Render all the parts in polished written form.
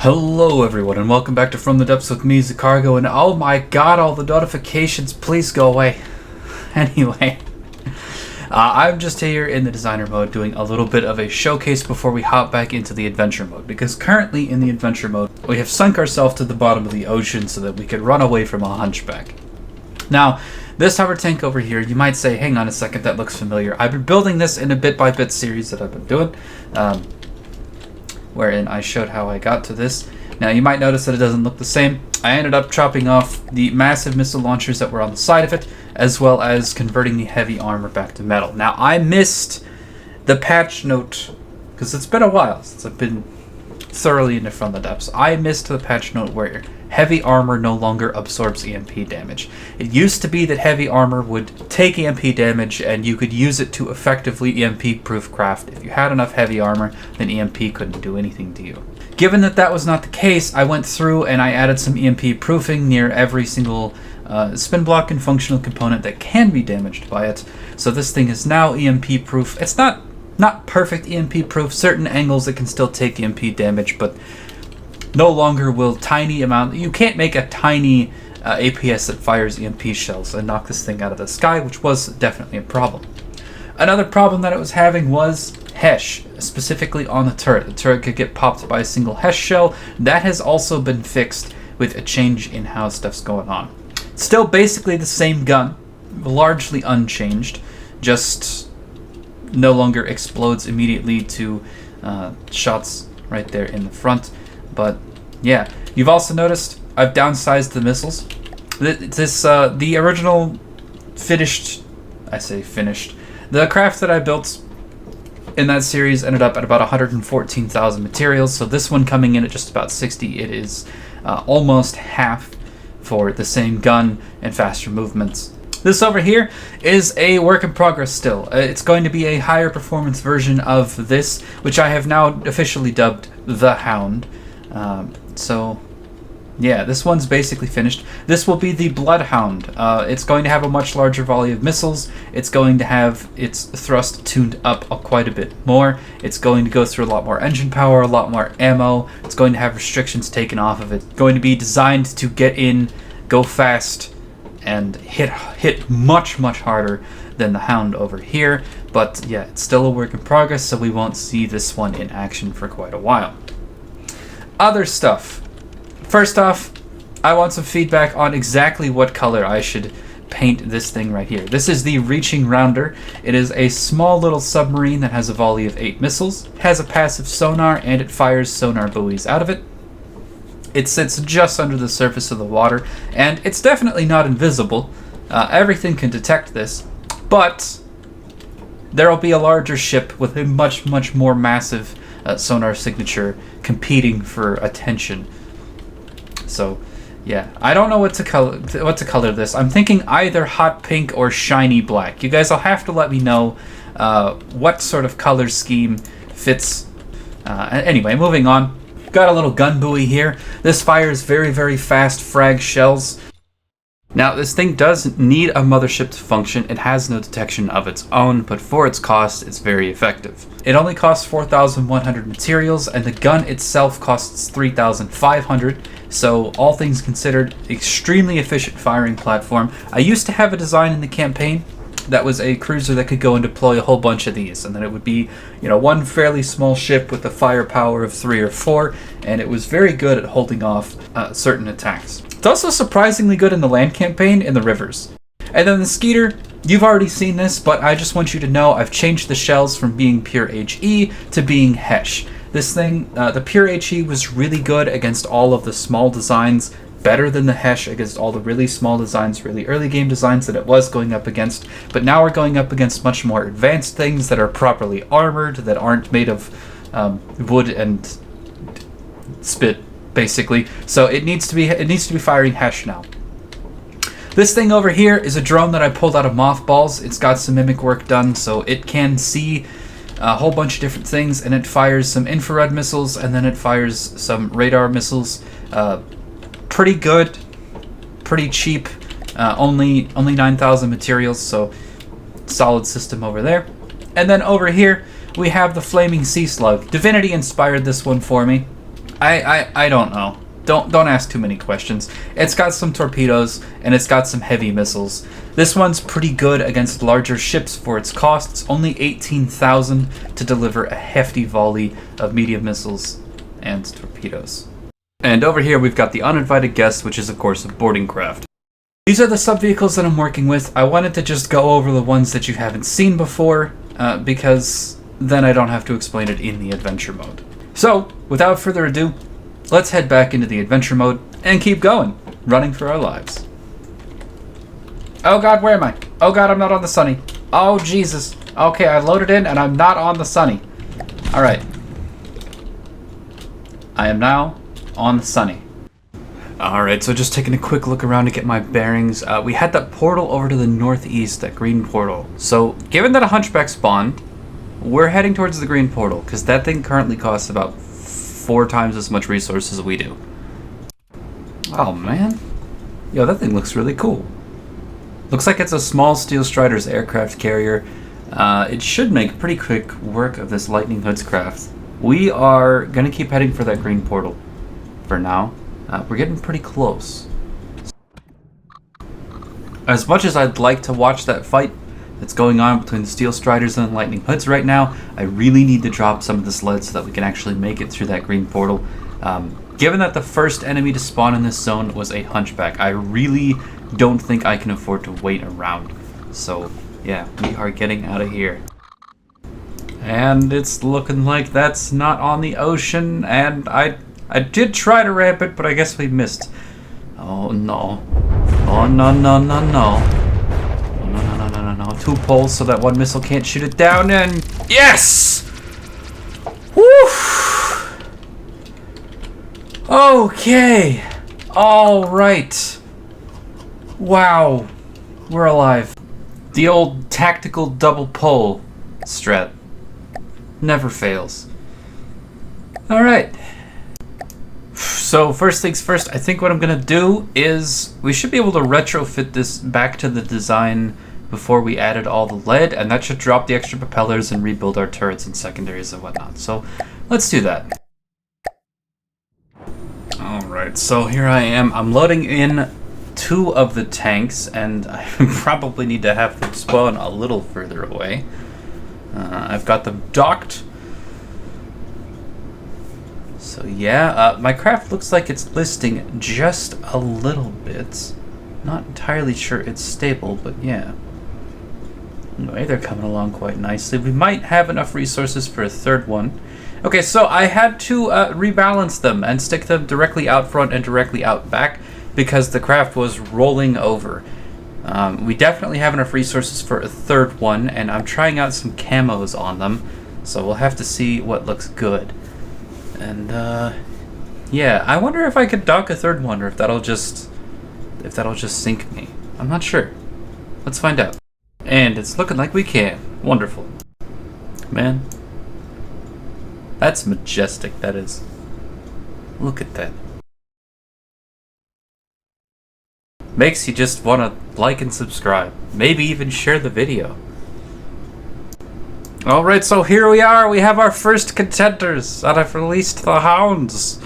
Hello everyone and welcome back to From the Depths with me, Zacargo, and oh my god, all the notifications, please go away. Anyway, I'm just here in the designer mode doing a little bit of a showcase before we hop back into the adventure mode, because currently in the adventure mode we have sunk ourselves to the bottom of the ocean so that we could run away from a hunchback. Now, this hover tank over here, you might say, hang on a second, that looks familiar. I've been building this in a bit-by-bit series that I've been doing, wherein I showed how I got to this. Now, you might notice that it doesn't look the same. I ended up chopping off the massive missile launchers that were on the side of it, as well as converting the heavy armor back to metal. Now, I missed the patch note, because it's been a while since I've been thoroughly into From the Depths. I missed the patch note where heavy armor no longer absorbs EMP damage. It used to be that heavy armor would take EMP damage and you could use it to effectively EMP-proof craft. If you had enough heavy armor, then EMP couldn't do anything to you. Given that that was not the case, I went through and I added some EMP proofing near every single spin block and functional component that can be damaged by it. So this thing is now EMP proof. It's not perfect EMP proof. Certain angles it can still take EMP damage, but no longer will tiny amount. You can't make a tiny APS that fires EMP shells and knock this thing out of the sky, which was definitely a problem. Another problem that it was having was HESH, specifically on the turret. The turret could get popped by a single HESH shell. That has also been fixed with a change in how stuff's going on. Still basically the same gun, largely unchanged, just no longer explodes immediately to shots right there in the front. But yeah, you've also noticed I've downsized the missiles. The original finished, the craft that I built in that series ended up at about 114,000 materials. So this one coming in at just about 60, it is almost half for the same gun and faster movements. This over here is a work in progress still. It's going to be a higher performance version of this, which I have now officially dubbed the Hound. So yeah, this one's basically finished. This will be the Bloodhound. It's going to have a much larger volley of missiles. It's going to have its thrust tuned up quite a bit more. It's going to go through a lot more engine power, a lot more ammo. It's going to have restrictions taken off of it. Going to be designed to get in, go fast, and hit much harder than the Hound over here. But yeah, it's still a work in progress, so we won't see this one in action for quite a while. Other stuff. First off, I want some feedback on exactly what color I should paint this thing right here. This is the Reaching Rounder. It is a small little submarine that has a volley of 8 missiles, has a passive sonar, and it fires sonar buoys out of it. It sits just under the surface of the water, and it's definitely not invisible. Everything can detect this, but there will be a larger ship with a much more massive sonar signature competing for attention. So yeah, I don't know what to color this. I'm thinking either hot pink or shiny black. You guys will have to let me know what sort of color scheme fits. Anyway, moving on. Got a little gun buoy here. This fires very fast frag shells. Now, this thing does need a mothership to function. It has no detection of its own, but for its cost, it's very effective. It only costs 4,100 materials, and the gun itself costs 3,500, so all things considered, extremely efficient firing platform. I used to have a design in the campaign that was a cruiser that could go and deploy a whole bunch of these, and then it would be, one fairly small ship with a firepower of 3 or 4, and it was very good at holding off certain attacks. It's also surprisingly good in the land campaign in the rivers. And then the Skeeter, you've already seen this, but I just want you to know I've changed the shells from being pure HE to being HESH. This thing, the pure HE was really good against all of the small designs, better than the HESH against all the really small designs, really early game designs that it was going up against, but now we're going up against much more advanced things that are properly armored, that aren't made of wood and spit, basically. So it needs to be firing HESH now. This thing over here is a drone that I pulled out of mothballs. It's got some mimic work done, so it can see a whole bunch of different things, and it fires some infrared missiles, and then it fires some radar missiles. Pretty good, pretty cheap, only 9,000 materials, so solid system over there. And then over here we have the Flaming Sea Slug. Divinity inspired this one for me. I don't know. Don't ask too many questions. It's got some torpedoes, and it's got some heavy missiles. This one's pretty good against larger ships for its costs. Only 18,000 to deliver a hefty volley of medium missiles and torpedoes. And over here we've got the uninvited guest, which is of course a boarding craft. These are the sub-vehicles that I'm working with. I wanted to just go over the ones that you haven't seen before, because then I don't have to explain it in the adventure mode. So, without further ado, let's head back into the adventure mode and keep going, running for our lives. Oh god, where am I? Oh god, I'm not on the Sunny. Oh Jesus. Okay, I loaded in and I'm not on the Sunny. Alright. I am now on the Sunny. Alright, so just taking a quick look around to get my bearings. We had that portal over to the northeast, that green portal. So, given that a hunchback spawned, we're heading towards the green portal, because that thing currently costs about 4 times as much resources as we do. Oh man. Yo, that thing looks really cool. Looks like it's a small Steel Strider's aircraft carrier. It should make pretty quick work of this Lightning Hood's craft. We are going to keep heading for that green portal for now. We're getting pretty close. As much as I'd like to watch that fight that's going on between the Steel Striders and the Lightning Hoods right now, I really need to drop some of the sleds so that we can actually make it through that green portal. Given that the first enemy to spawn in this zone was a hunchback, I really don't think I can afford to wait around. So yeah, we are getting out of here. And it's looking like that's not on the ocean, and I did try to ramp it, but I guess we missed. Oh no. Oh no no no no. No. 2 poles so that 1 missile can't shoot it down, and yes! Woo! Okay. Alright. Wow. We're alive. The old tactical double pole strat. Never fails. Alright. So first things first, I think what I'm going to do is we should be able to retrofit this back to the design before we added all the lead, and that should drop the extra propellers and rebuild our turrets and secondaries and whatnot. So let's do that. Alright, so here I am. I'm loading in 2 of the tanks, and I probably need to have them spawn a little further away. I've got them docked. So yeah, my craft looks like it's listing just a little bit. Not entirely sure it's stable, but yeah. Anyway, they're coming along quite nicely. We might have enough resources for a 3rd one. Okay, so I had to rebalance them and stick them directly out front and directly out back because the craft was rolling over. We definitely have enough resources for a 3rd one, and I'm trying out some camos on them, so we'll have to see what looks good. And yeah, I wonder if I could dock a 3rd one, or if that'll just sink me. I'm not sure. Let's find out. And it's looking like we can. Wonderful. Man. That's majestic, that is. Look at that. Makes you just want to like and subscribe. Maybe even share the video. Alright, so here we are. We have our first contenders, and I've released the Hounds.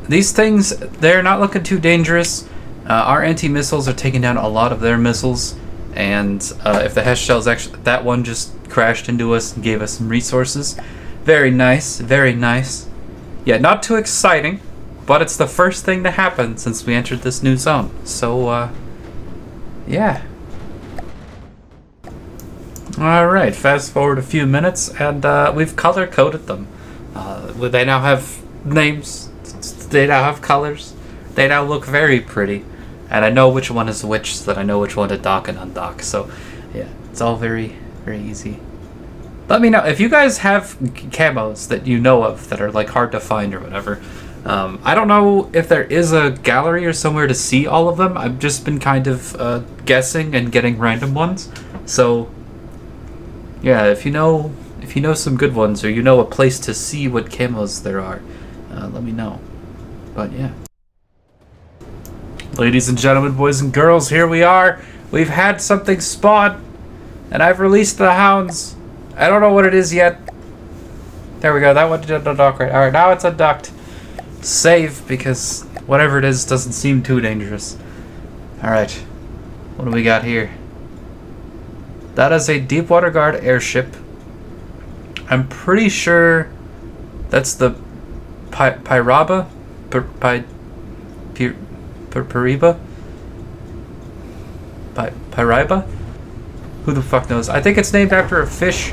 These things, they're not looking too dangerous. Our anti-missiles are taking down a lot of their missiles, and if the HESH shells actually, that one just crashed into us and gave us some resources. Very nice, very nice. Yeah, not too exciting, but it's the first thing to happen since we entered this new zone. So, yeah. Alright, fast forward a few minutes, and we've color-coded them. They now have names. They now have colors. They now look very pretty. And I know which one is which, so that I know which one to dock and undock. So, yeah, it's all very, very easy. Let me know if you guys have camos that you know of that are like hard to find or whatever. I don't know if there is a gallery or somewhere to see all of them. I've just been kind of guessing and getting random ones. So, yeah, if you know some good ones, or you know a place to see what camos there are, let me know. But yeah. Ladies and gentlemen, boys and girls, here we are. We've had something spawn, and I've released the Hounds, I don't know what it is yet. There we go. That one did undock right. Alright, now it's undocked. Save, because whatever it is doesn't seem too dangerous. Alright. What do we got here? That is a Deepwater Guard airship. I'm pretty sure that's the Pyraba? Piriba? Pyraba? Who the fuck knows? I think it's named after a fish.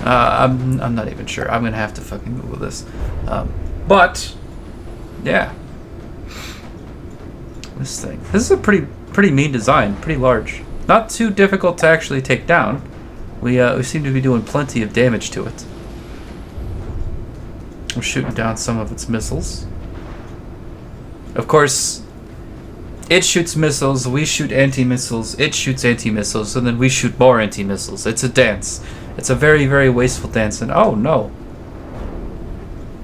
I'm not even sure. I'm gonna have to fucking Google this. But yeah, this thing. This is a pretty mean design. Pretty large. Not too difficult to actually take down. We seem to be doing plenty of damage to it. We're shooting down some of its missiles. Of course, it shoots missiles, we shoot anti-missiles, it shoots anti-missiles, and then we shoot more anti-missiles. It's a dance. It's a very, very wasteful dance, and oh no.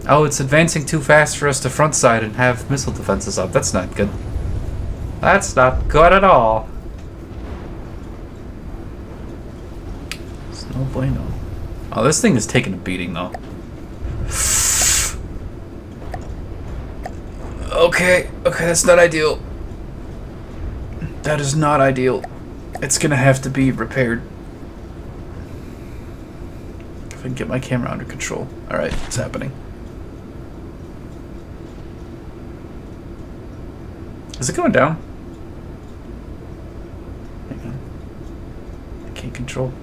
Oh, it's advancing too fast for us to front side and have missile defenses up. That's not good. That's not good at all. It's no bueno. Oh, this thing is taking a beating, though. Okay, that's not ideal. That is not ideal. It's gonna have to be repaired. If I can get my camera under control. Alright, it's happening. Is it going down? Hang on. I can't control.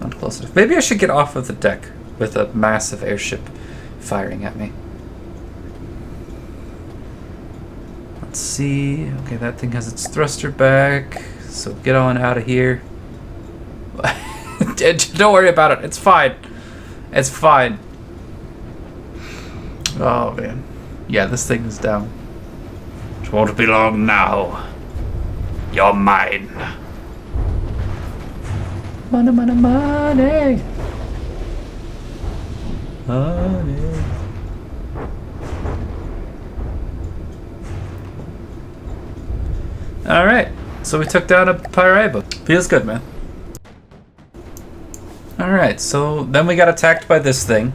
Not close enough. Maybe I should get off of the deck with a massive airship firing at me. Let's see. Okay, that thing has its thruster back. So get on out of here. Don't worry about it. It's fine. It's fine. Oh, man. Yeah, this thing is down. It won't be long now. You're mine. Money, money, money. Money. Alright, so we took down a Pyraba. Feels good, man. Alright, so then we got attacked by this thing.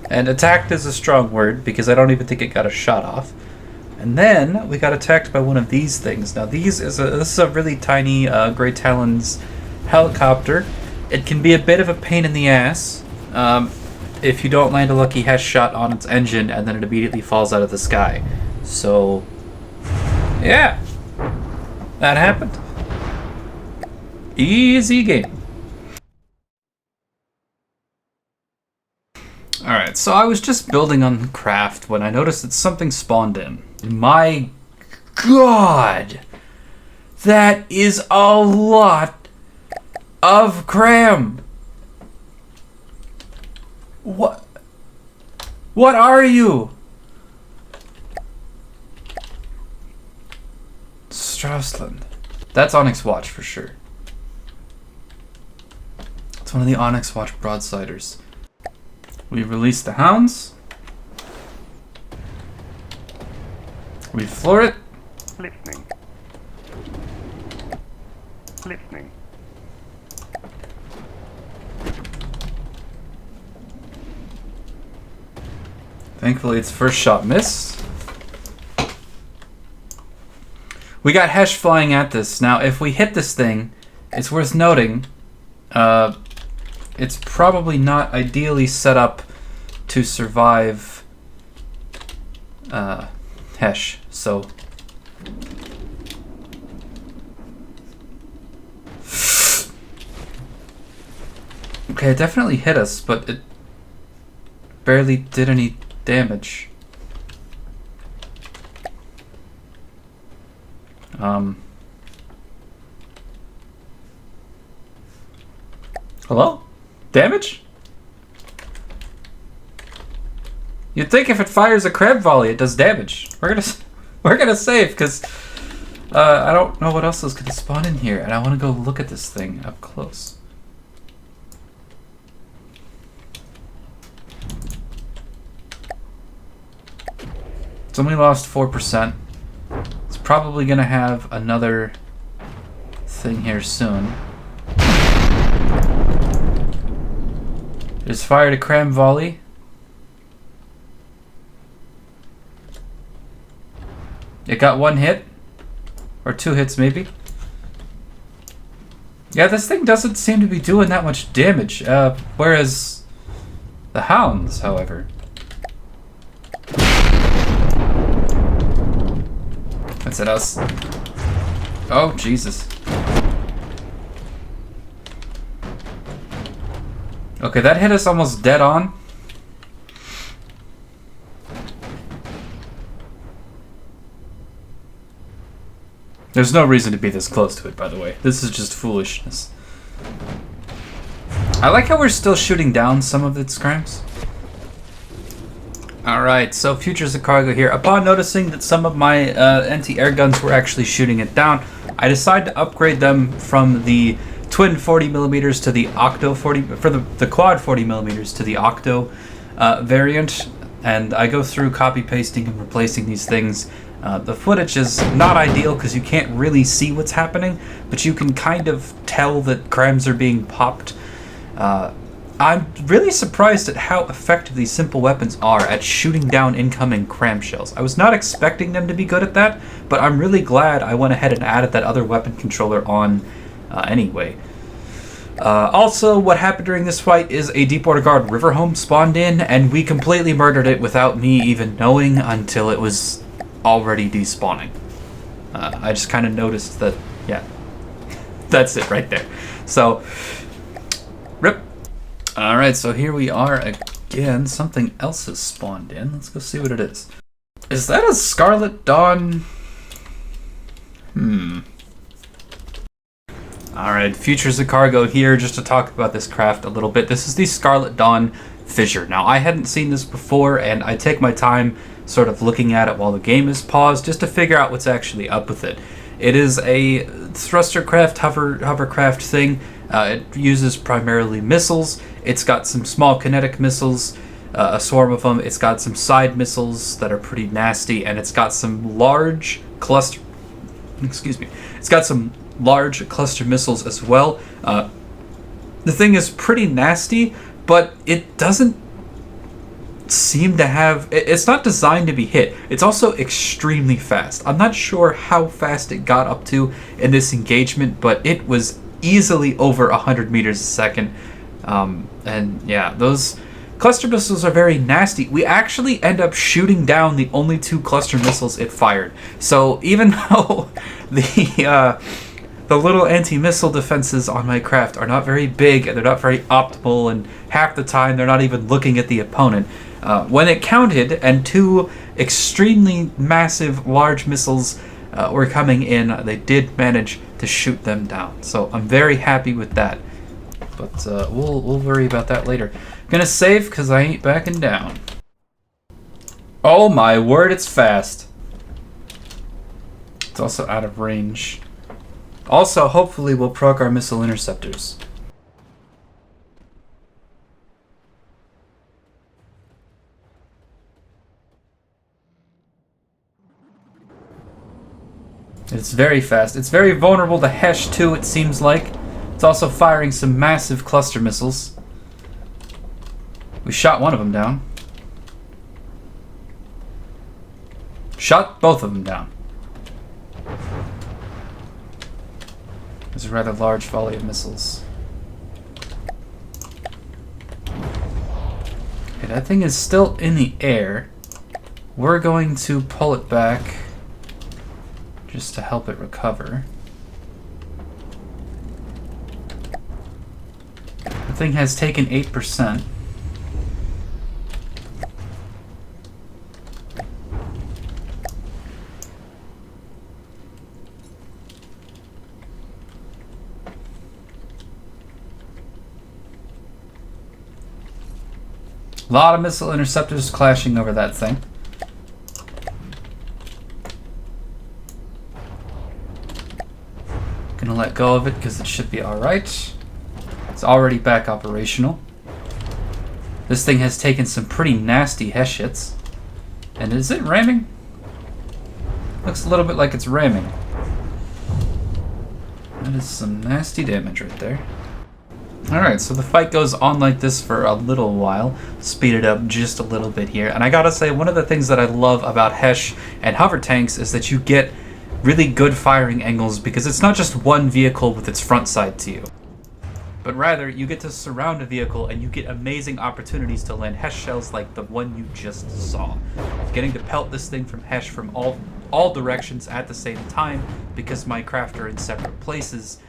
And attacked is a strong word because I don't even think it got a shot off. And then we got attacked by one of these things. Now this is a really tiny Grey Talons helicopter. It can be a bit of a pain in the ass if you don't land a lucky hesh shot on its engine and then it immediately falls out of the sky. So, yeah. That happened. Easy game. Alright, so I was just building on the craft when I noticed that something spawned in. My God! That is a lot of cram! What? What are you? Strausland. That's Onyx Watch for sure. It's one of the Onyx Watch broadsiders. We release the Hounds. We floor it. Listening. Listening. Thankfully, its first shot missed. We got Hesh flying at this. Now, if we hit this thing, it's worth noting, it's probably not ideally set up to survive Hesh. So, okay, it definitely hit us, but it barely did any damage. Hello? Damage? You'd think if it fires a crab volley, it does damage. We're gonna save because I don't know what else is gonna spawn in here, and I want to go look at this thing up close. It's only lost 4%. It's probably gonna have another thing here soon. Just fired a cram volley. It got 1 hit. Or 2 hits, maybe. Yeah, this thing doesn't seem to be doing that much damage. Whereas the Hounds, however. That's at us. Oh, Jesus. Okay, that hit us almost dead on. There's no reason to be this close to it, by the way. This is just foolishness. I like how we're still shooting down some of its crimes. Alright, so futures of cargo here. Upon noticing that some of my anti-air guns were actually shooting it down, I decided to upgrade them from the twin 40mm to the octo 40, for the quad 40mm to the octo variant. And I go through copy pasting and replacing these things. The footage is not ideal because you can't really see what's happening, but you can kind of tell that crimes are being popped. I'm really surprised at how effective these simple weapons are at shooting down incoming cram shells. I was not expecting them to be good at that, but I'm really glad I went ahead and added that other weapon controller on anyway. Also, what happened during this fight is a Deepwater Guard river home spawned in, and we completely murdered it without me even knowing until it was already despawning. I just kind of noticed that, yeah, that's it right there. So, rip. Alright, so here we are again. Something else has spawned in. Let's go see what it is. Is that a Scarlet Dawn? Alright, futures of cargo here, just to talk about this craft a little bit. This is the Scarlet Dawn Fissure. Now, I hadn't seen this before, and I take my time sort of looking at it while the game is paused, just to figure out what's actually up with it. It is a thruster craft, hovercraft thing. It uses primarily missiles. It's got some small kinetic missiles, a swarm of them. It's got some side missiles that are pretty nasty, and it's got some large cluster... Excuse me. It's got some large cluster missiles as well. The thing is pretty nasty, but it doesn't seem to have... It's not designed to be hit. It's also extremely fast. I'm not sure how fast it got up to in this engagement, but it was easily over 100 meters a second. And yeah, those cluster missiles are very nasty. We actually end up shooting down the only 2 cluster missiles it fired. So even though the little anti-missile defenses on my craft are not very big and they're not very optimal, and half the time they're not even looking at the opponent, when it counted and 2 extremely massive large missiles were coming in, they did manage to shoot them down. So I'm very happy with that. But we'll worry about that later. Gonna save because I ain't backing down. Oh my word, it's fast. It's also out of range. Also, hopefully we'll proc our missile interceptors. It's very fast. It's very vulnerable to Hesh too, it seems like. It's also firing some massive cluster missiles. We shot one of them down. Shot both of them down. There's a rather large volley of missiles. Okay, that thing is still in the air. We're going to pull it back just to help it recover. The thing has taken 8%. A lot of missile interceptors clashing over that thing. Gonna let go of it because it should be alright. It's already back operational. This thing has taken some pretty nasty Hesh hits. And is it ramming? Looks a little bit like it's ramming. That is some nasty damage right there. Alright, so the fight goes on like this for a little while. Speed it up just a little bit here. And I gotta say, one of the things that I love about Hesh and hover tanks is that you get really good firing angles because it's not just one vehicle with its front side to you, but rather you get to surround a vehicle and you get amazing opportunities to land Hesh shells like the one you just saw. Getting to pelt this thing from Hesh from all directions at the same time because my craft are in separate places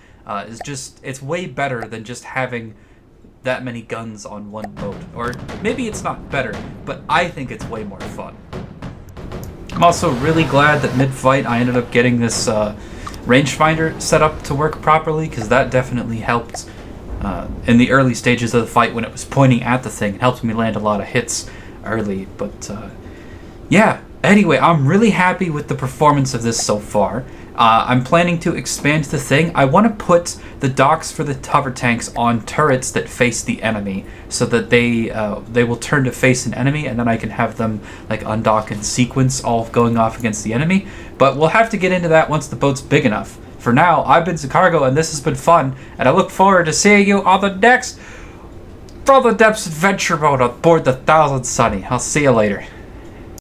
is just, it's way better than just having that many guns on one boat. Or maybe it's not better, but I think it's way more fun. I'm also really glad that mid-fight I ended up getting this rangefinder set up to work properly, because that definitely helped in the early stages of the fight when it was pointing at the thing. It helped me land a lot of hits early, but yeah. Anyway, I'm really happy with the performance of this so far. I'm planning to expand the thing. I want to put the docks for the hover tanks on turrets that face the enemy, so that they will turn to face an enemy, and then I can have them like undock in sequence, all going off against the enemy. But we'll have to get into that once the boat's big enough. For now, I've been Zacargo, and this has been fun, and I look forward to seeing you on the next From the Depths adventure mode on board the Thousand Sunny. I'll see you later.